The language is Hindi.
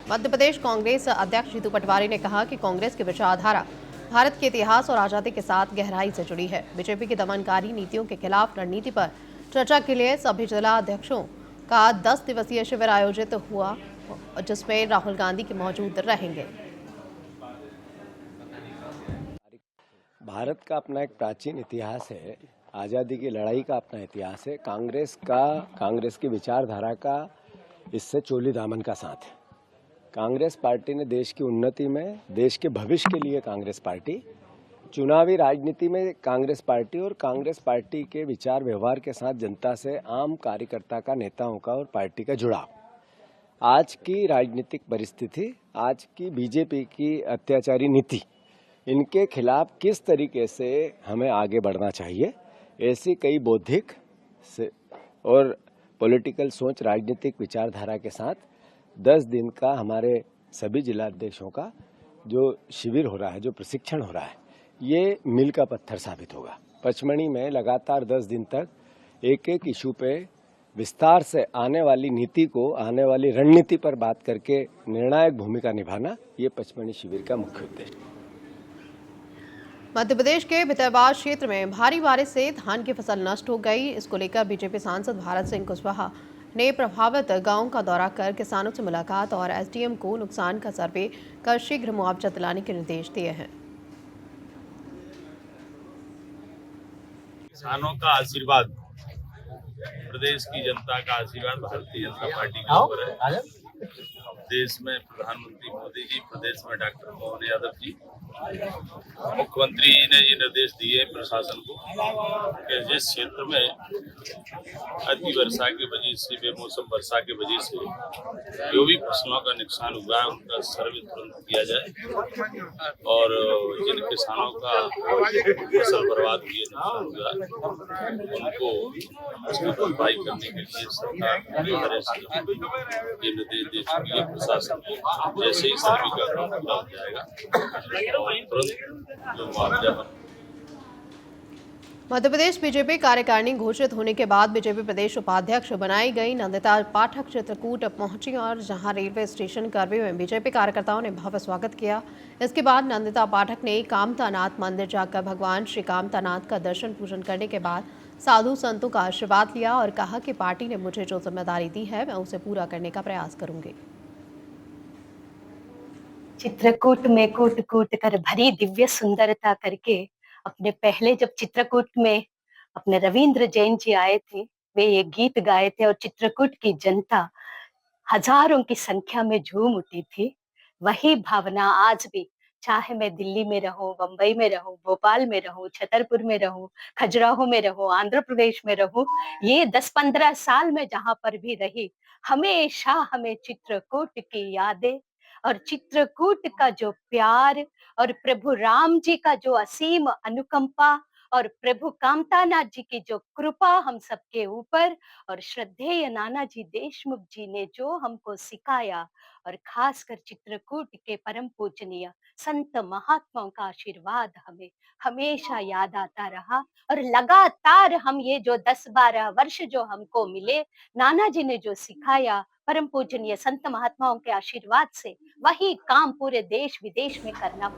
मध्य प्रदेश कांग्रेस अध्यक्ष जीतू पटवारी ने कहा कि कांग्रेस की विचारधारा भारत के इतिहास और आजादी के साथ गहराई से जुड़ी है। बीजेपी की दमनकारी नीतियों के खिलाफ रणनीति पर चर्चा के लिए सभी जिला अध्यक्षों का 10 दिवसीय शिविर आयोजित हुआ, जिसमें राहुल गांधी के मौजूद रहेंगे। भारत का अपना एक प्राचीन इतिहास है, आज़ादी की लड़ाई का अपना इतिहास है। कांग्रेस की विचारधारा का इससे चोली दामन का साथ है। कांग्रेस पार्टी ने देश की उन्नति में, देश के भविष्य के लिए कांग्रेस पार्टी, चुनावी राजनीति में कांग्रेस पार्टी और कांग्रेस पार्टी के विचार व्यवहार के साथ जनता से, आम कार्यकर्ता का, नेताओं का और पार्टी का जुड़ाव। आज की राजनीतिक परिस्थिति, आज की बीजेपी की अत्याचारी नीति, इनके खिलाफ किस तरीके से हमें आगे बढ़ना चाहिए, ऐसी कई बौद्धिक और पॉलिटिकल सोच, राजनीतिक विचारधारा के साथ 10 दिन का हमारे सभी जिला अध्यक्षों का जो शिविर हो रहा है, जो प्रशिक्षण हो रहा है, ये मील का पत्थर साबित होगा। पचमढ़ी में लगातार 10 दिन तक एक एक इशू पे विस्तार से आने वाली नीति को, आने वाली रणनीति पर बात करके निर्णायक भूमिका निभाना, ये पचमढ़ी शिविर का मुख्य उद्देश्य है। मध्य प्रदेश के भितरवार क्षेत्र में भारी बारिश से धान की फसल नष्ट हो गई। इसको लेकर बीजेपी सांसद भारत सिंह कुशवाहा ने प्रभावित गांवों का दौरा कर किसानों से मुलाकात और एसडीएम को नुकसान का सर्वे कर शीघ्र मुआवजा दिलाने के निर्देश दिए हैं। किसानों का आशीर्वाद, प्रदेश की जनता का आशीर्वाद भारतीय जनता पार्टी के ऊपर है। देश में प्रधानमंत्री मोदी जी, प्रदेश में डॉक्टर मोहन यादव जी, मुख्यमंत्री ने ये निर्देश दिए प्रशासन को कि जिस क्षेत्र में अति वर्षा की वजह से, बेमौसम वर्षा की वजह से जो भी फसलों का नुकसान हुआ है, उनका सर्वे तुरंत किया जाए और जिन किसानों का फसल बर्बाद हुई है, नुकसान हुआ है, उनको उसकी भरपाई करने के लिए सरकार पूरी तरह से ये निर्देश दे चुकी है प्रशासन को। जैसे ही सर्वे का काम पूरा हो जाएगा और तुरंत जो मुआवजा। मध्य प्रदेश बीजेपी कार्यकारिणी घोषित होने के बाद बीजेपी प्रदेश उपाध्यक्ष बनाई गई नंदिता पाठक चित्रकूट पहुंची और जहां रेलवे स्टेशन करवे में बीजेपी कार्यकर्ताओं ने भव्य स्वागत किया। इसके बाद नंदिता पाठक ने कामतानाथ मंदिर जाकर भगवान श्री कामतानाथ का दर्शन पूजन करने के बाद साधु संतों का आशीर्वाद लिया और कहा कि पार्टी ने मुझे जो जिम्मेदारी दी है, मैं उसे पूरा करने का प्रयास करूंगी। चित्रकूट में कूट कूट कर भरी दिव्य सुंदरता करके अपने पहले जब चित्रकूट में अपने रविंद्र जैन जी आए थे, वे ये गीत गाए थे और चित्रकूट की जनता हजारों की संख्या में झूम उठी थी। वही भावना आज भी, चाहे मैं दिल्ली में रहूं, बंबई में रहूं, भोपाल में रहूं, छतरपुर में रहूं, खजुराहो में रहूं, आंध्र प्रदेश में रहूं, ये 10-15 साल में जहां पर भी रही, हमेशा हमें चित्रकूट की यादें और चित्रकूट का जो प्यार और प्रभु राम जी का जो असीम अनुकंपा और प्रभु कामतानाथ जी की जो कृपा हम सबके ऊपर और श्रद्धेय नानाजी देशमुख जी ने जो हमको सिखाया और खासकर चित्रकूट के परम पूजनीय संत महात्माओं का आशीर्वाद हमें हमेशा याद आता रहा। और लगातार हम ये जो 10-12 वर्ष जो हमको मिले, नाना जी ने जो सिखाया, परम पूजनीय संत महात्माओं के आशीर्वाद से वही काम पूरे देश विदेश में करना